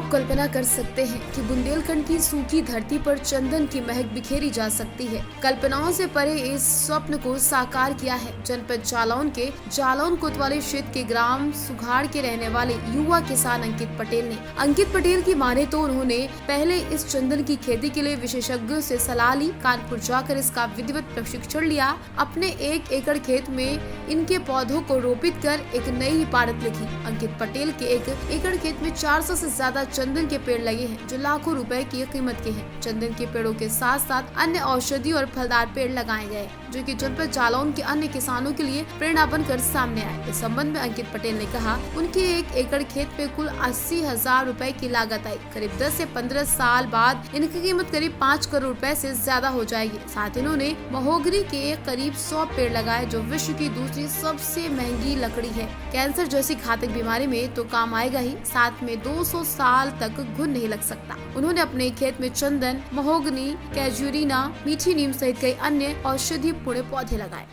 आप कल्पना कर सकते हैं कि बुंदेलखंड की सूखी धरती पर चंदन की महक बिखेरी जा सकती है। कल्पनाओं से परे इस स्वप्न को साकार किया है जनपद जालौन के जालौन कोतवाली क्षेत्र के ग्राम सुघाड़ के रहने वाले युवा किसान अंकित पटेल ने। अंकित पटेल की माने तो उन्होंने पहले इस चंदन की खेती के लिए विशेषज्ञों से सलाह ली, कानपुर जाकर इसका विधिवत प्रशिक्षण लिया, अपने 1 एकड़ खेत में इनके पौधों को रोपित कर एक नई इबारत लिखी। अंकित पटेल के 1 एकड़ खेत में 400 से ज्यादा चंदन के पेड़ लगे हैं जो लाखों रुपए की कीमत के हैं। चंदन के पेड़ों के साथ साथ अन्य औषधि और फलदार पेड़ लगाए गए जो कि जनपद जालौन के अन्य किसानों के लिए प्रेरणा बनकर सामने आए। इस संबंध में अंकित पटेल ने कहा, उनके 1 एकड़ खेत पे कुल 80,000 रुपए की लागत आई। करीब 10 से 15 साल बाद इनकी कीमत करीब 5 करोड़ रुपए से ज्यादा हो जाएगी। साथ इन्होंने महोगनी के करीब 100 पेड़ लगाए जो विश्व की दूसरी सबसे महंगी लकड़ी है। कैंसर जैसी घातक बीमारी में तो काम आएगा ही, साथ में 200 साल तक घुन नहीं लग सकता। उन्होंने अपने खेत में चंदन, महोगनी, कैजुरीना, मीठी नीम सहित कई अन्य औषधि पूर्ण पौधे लगाए।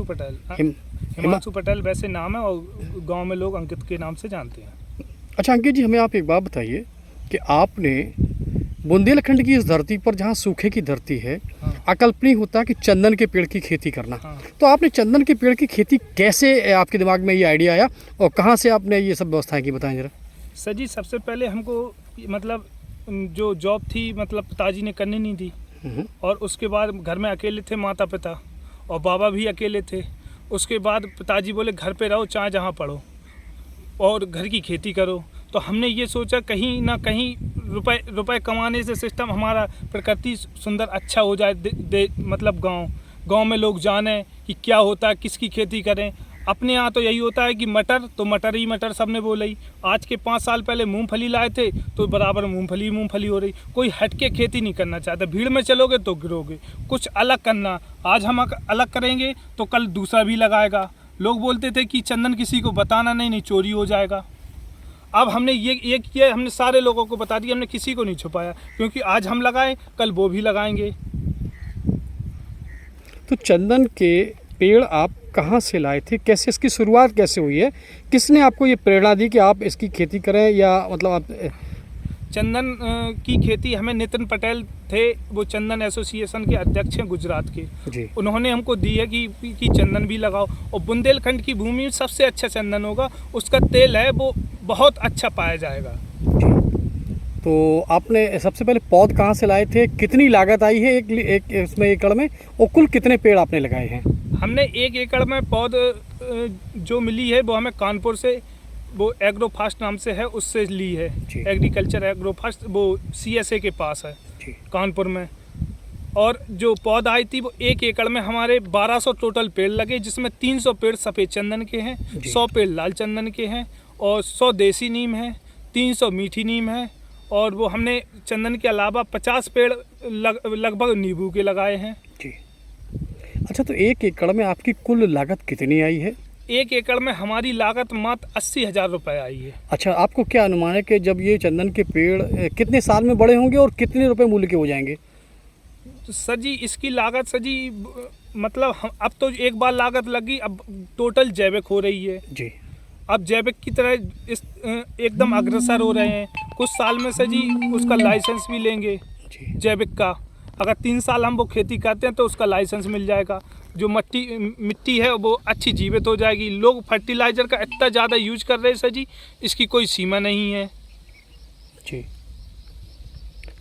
पटेल हिमांशु पटेल वैसे नाम है और गांव में लोग अंकित के नाम से जानते हैं। अच्छा अंकित जी, हमें आप एक बात बताइए कि आपने बुंदेलखंड की इस धरती पर जहाँ सूखे की धरती है, अकल्पनीय होता है कि चंदन के पेड़ की खेती करना। तो आपने चंदन के पेड़ की खेती कैसे, आपके दिमाग में ये आइडिया आया और कहाँ से आपने ये सब व्यवस्थाएं की, बताएं जरा। सर जी, सबसे पहले हमको मतलब जो जॉब थी मतलब पिताजी ने करनी नहीं दी, और उसके बाद घर में अकेले थे माता पिता और बाबा भी अकेले थे। उसके बाद पिताजी बोले घर पे रहो, चाहे जहाँ पढ़ो और घर की खेती करो। तो हमने ये सोचा कहीं ना कहीं रुपए कमाने से सिस्टम हमारा प्रकृति सुंदर अच्छा हो जाए, मतलब गांव में लोग जाने कि क्या होता है, किसकी खेती करें। अपने यहाँ तो यही होता है कि मटर तो मटर ही मटर सबने बोला ही। आज के 5 साल पहले मूंगफली लाए थे तो बराबर मूंगफली हो रही। कोई हटके खेती नहीं करना चाहता, भीड़ में चलोगे तो गिरोगे। कुछ अलग करना, आज हम अलग करेंगे तो कल दूसरा भी लगाएगा। लोग बोलते थे कि चंदन किसी को बताना नहीं चोरी हो जाएगा। अब हमने ये किया, हमने सारे लोगों को बता दिया, हमने किसी को नहीं छुपाया, क्योंकि आज हम लगाए कल वो भी लगाएंगे। तो चंदन के पेड़ आप कहाँ से लाए थे, कैसे इसकी शुरुआत कैसे हुई है, किसने आपको ये प्रेरणा दी कि आप इसकी खेती करें, या मतलब आप चंदन की खेती हमें नितिन पटेल थे, वो चंदन एसोसिएशन के अध्यक्ष हैं गुजरात के जी। उन्होंने हमको दी है कि चंदन भी लगाओ, और बुंदेलखंड की भूमि में सबसे अच्छा चंदन होगा, उसका तेल है वो बहुत अच्छा पाया जाएगा जी। तो आपने सबसे पहले पौध कहाँ से लाए थे, कितनी लागत आई है एक इसमें एकड़ में, और कुल कितने पेड़ आपने लगाए हैं? हमने 1 एकड़ में पौध जो मिली है वो हमें कानपुर से, वो एग्रोफास्ट नाम से है, उससे ली है। एग्रीकल्चर एग्रोफास्ट, वो CSA के पास है कानपुर में। और जो पौध आई थी वो 1 एकड़ में हमारे 1200 टोटल पेड़ लगे, जिसमें 300 पेड़ सफ़ेद चंदन के हैं, 100 पेड़ लाल चंदन के हैं, और 100 देसी नीम है, 300 मीठी नीम है, और वो हमने चंदन के अलावा 50 पेड़ लगभग नींबू के लगाए हैं जी। अच्छा, तो 1 एकड़ में आपकी कुल लागत कितनी आई है? 1 एकड़ में हमारी लागत मात्र 80,000 रुपये आई है। अच्छा, आपको क्या अनुमान है कि जब ये चंदन के पेड़ कितने साल में बड़े होंगे और कितने रुपए मूल्य के हो जाएंगे? सर जी, इसकी लागत सर जी मतलब अब तो एक बार लागत लगी, अब टोटल जैविक हो रही है जी। अब जैविक की तरह इस एकदम अग्रसर हो रहे हैं। कुछ साल में सर जी उसका लाइसेंस भी लेंगे जैविक का। अगर 3 साल हम वो खेती करते हैं तो उसका लाइसेंस मिल जाएगा। जो मिट्टी है वो अच्छी जीवित हो जाएगी। लोग फर्टिलाइज़र का इतना ज़्यादा यूज कर रहे हैं सर जी, इसकी कोई सीमा नहीं है जी।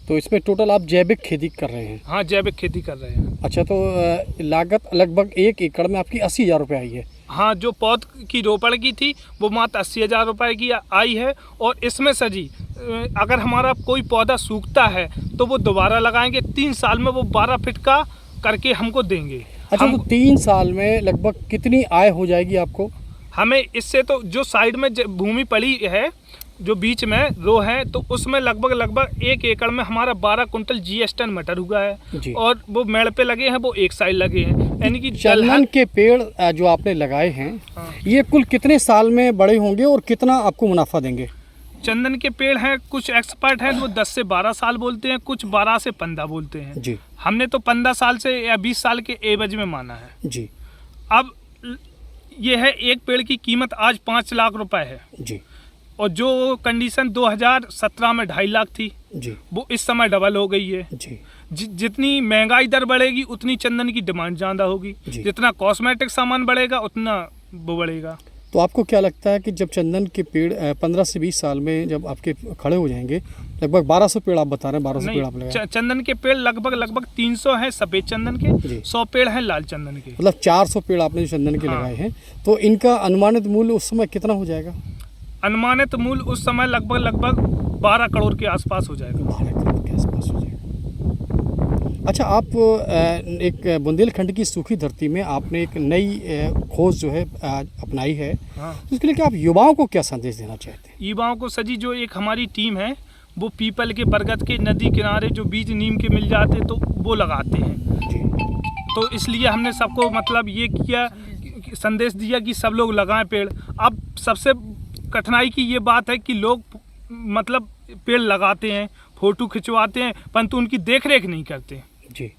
तो इसमें टोटल आप जैविक खेती कर रहे हैं? हाँ, जैविक खेती कर रहे हैं। अच्छा, तो लागत लगभग 1 एकड़ में आपकी 80,000 रुपये आई है? हाँ, जो पौध की रोपण की थी वो मात्र 80,000 रुपये की आई है। और इसमें सर जी अगर हमारा कोई पौधा सूखता है तो वो दोबारा लगाएंगे। 3 साल में वो 12 फीट का करके हमको देंगे। अच्छा, तो 3 साल में लगभग कितनी आय हो जाएगी आपको? हमें इससे तो जो साइड में भूमि पड़ी है, जो बीच में रो है, तो उसमें लगभग 1 एकड़ में हमारा 12 कुंटल GS टन मटर हुआ है। और वो मेड़ पे लगे हैं, वो एक साइड लगे हैं, यानी कि चंदन के पेड़ जो आपने लगाए हैं ये कुल कितने साल में बड़े होंगे और कितना आपको मुनाफा देंगे? चंदन के पेड़ हैं, कुछ एक्सपर्ट हैं वो 10 से 12 साल बोलते हैं, कुछ 12 से 15 बोलते हैं जी। हमने तो 15 साल से या 20 साल के एवज में माना है जी। अब ये है, एक पेड़ की कीमत आज 5 लाख रुपए है जी। और जो कंडीशन 2017 में 2.5 लाख थी जी वो इस समय डबल हो गई है। जी जितनी महंगाई दर बढ़ेगी उतनी चंदन की डिमांड ज़्यादा होगी, जी। जितना कॉस्मेटिक सामान बढ़ेगा उतना वो बढ़ेगा। तो आपको क्या लगता है कि जब चंदन के पेड़ 15 से 20 साल में जब आपके खड़े हो जाएंगे, लगभग 1200 पेड़ आप बता रहे हैं, 1200 पेड़ आप लगाए, चंदन के पेड़ लगभग 300 हैं सफ़ेद चंदन के, जी। 100 पेड़ हैं लाल चंदन के, मतलब 400 पेड़ आपने जो चंदन के हाँ। लगाए हैं, तो इनका अनुमानित मूल्य उस समय कितना हो जाएगा? अनुमानित मूल्य उस समय लगभग 12 करोड़ के आसपास हो जाएगा। 12 करोड़ के आसपास हो जाएगा। अच्छा, आप एक बुंदेलखंड की सूखी धरती में आपने एक नई खोज जो है अपनाई है, हाँ। तो इसके लिए क्या आप युवाओं को क्या संदेश देना चाहते हैं? युवाओं को सजी जो एक हमारी टीम है वो पीपल के, बरगद के नदी किनारे जो बीज नीम के मिल जाते तो वो लगाते हैं। जी। तो इसलिए हमने सबको मतलब ये किया, संदेश दिया कि सब लोग लगाएं पेड़। अब सबसे कठिनाई की ये बात है कि लोग मतलब पेड़ लगाते हैं, फोटो खिंचवाते हैं, परंतु उनकी देख रेख नहीं करते। जी।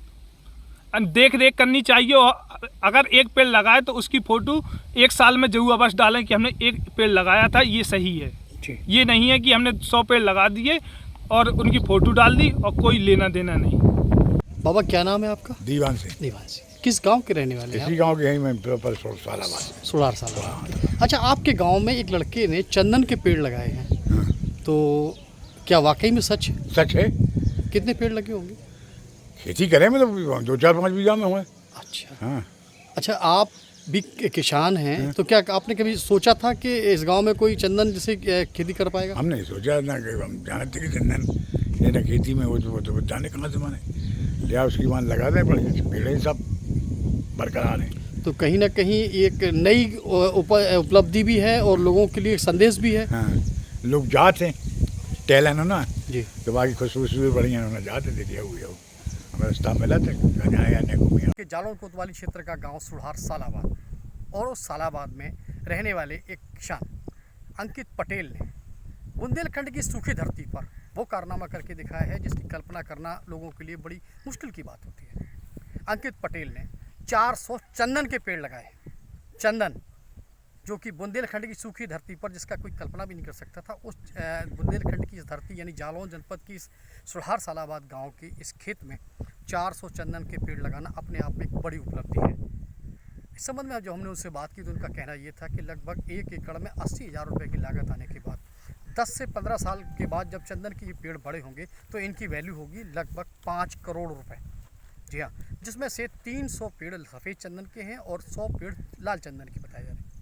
देख रेख करनी चाहिए, और अगर एक पेड़ लगाए तो उसकी फ़ोटो 1 साल में जरूर अवश्य डालें कि हमने एक पेड़ लगाया था, ये सही है। जी। ये नहीं है कि हमने 100 पेड़ लगा दिए और उनकी फ़ोटो डाल दी और कोई लेना देना नहीं। बाबा क्या नाम है आपका? दीवान से। दीवान से। किस गांव के रहने वाले हैं इसी आप? गांव के ही मैं पर सालाबाद। 16 साल। अच्छा, आपके गांव में एक लड़के ने चंदन के पेड़ लगाए हैं, तो क्या वाकई में सच है? सच है। कितने पेड़ लगे होंगे? खेती करें मतलब 2-4-5 बीघा में हुए। अच्छा। हाँ। अच्छा, आप भी किसान हैं, तो क्या आपने कभी सोचा था कि इस गांव में कोई चंदन जैसे खेती कर पाएगा? हमने सोचा ना कि हम जानते कि चंदन ये ना खेती में वो तो जाने कहाँ से माने लिया उसकी मान लगा दें, पर पेड़ ही सब बरकरार है। तो कहीं ना कहीं एक नई उपलब्धि भी है और लोगों के लिए एक संदेश भी है। हाँ, लोग जाते हैं टहलन ना जी। तो बाकी खुशबू बढ़िया उन्होंने जाते देखिए हुए हो हमें रास्ता मिला था घूमिए। कि जालौन कोतवाली क्षेत्र का गांव सुढ़ार सालाबाद, और उस सालाबाद में रहने वाले एक किसान अंकित पटेल ने बुंदेलखंड की सूखी धरती पर वो कारनामा करके दिखाया है जिसकी कल्पना करना लोगों के लिए बड़ी मुश्किल की बात होती है। अंकित पटेल ने 400 चंदन के पेड़ लगाए। चंदन जो कि बुंदेलखंड की सूखी धरती पर, जिसका कोई कल्पना भी नहीं कर सकता था, उस बुंदेलखंड की इस धरती यानी जालौन जनपद की इस सुढ़ार सालाबाद गांव के इस खेत में 400 चंदन के पेड़ लगाना अपने आप में एक बड़ी उपलब्धि है। इस संबंध में जब हमने उनसे बात की तो उनका कहना ये था कि लगभग 1 एकड़ में 80,000 रुपये की लागत आने के बाद 10 से 15 साल के बाद जब चंदन के ये पेड़ बड़े होंगे तो इनकी वैल्यू होगी लगभग 5 करोड़ रुपए। जी हाँ, जिसमें से 300 पेड़ सफ़ेद चंदन के हैं और 100 पेड़ लाल चंदन के बताए जा रहे हैं।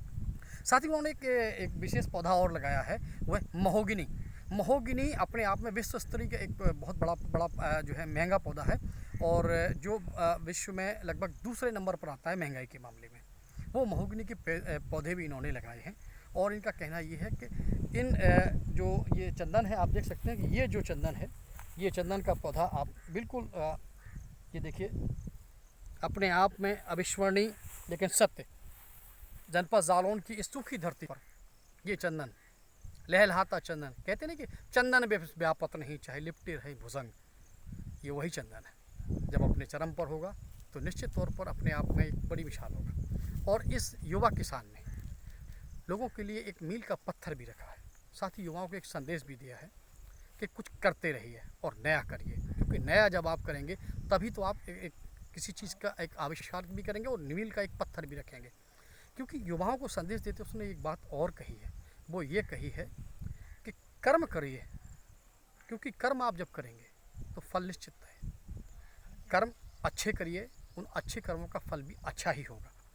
साथ ही उन्होंने एक विशेष पौधा और लगाया है, वह महोगनी। महोगनी अपने आप में विश्व स्तरीय का एक बहुत बड़ा जो है महंगा पौधा है, और जो विश्व में लगभग दूसरे नंबर पर आता है महंगाई के मामले में। वो महोगनी के पौधे भी इन्होंने लगाए हैं, और इनका कहना ये है कि इन जो ये चंदन है, आप देख सकते हैं कि ये जो चंदन है, ये चंदन का पौधा आप बिल्कुल ये देखिए अपने आप में अविस्मरणीय लेकिन सत्य, जनपद जालौन की इस सूखी धरती पर ये चंदन लहलहाता चंदन, कहते नहीं कि चंदन व्यापत नहीं चाहे लिपटे रहे भुजंग, ये वही चंदन है। जब अपने चरम पर होगा तो निश्चित तौर पर अपने आप में एक बड़ी मिसाल होगा। और इस युवा किसान ने लोगों के लिए एक मील का पत्थर भी रखा है, साथ ही युवाओं को एक संदेश भी दिया है कि कुछ करते रहिए और नया करिए, क्योंकि नया जब आप करेंगे तभी तो आप किसी चीज़ का एक आविष्कार भी करेंगे और मील का एक पत्थर भी रखेंगे। क्योंकि युवाओं को संदेश देते उसने एक बात और कही है, वो ये कही है कि कर्म करिए, क्योंकि कर्म आप जब करेंगे तो फल निश्चित है। कर्म अच्छे करिए, उन अच्छे कर्मों का फल भी अच्छा ही होगा।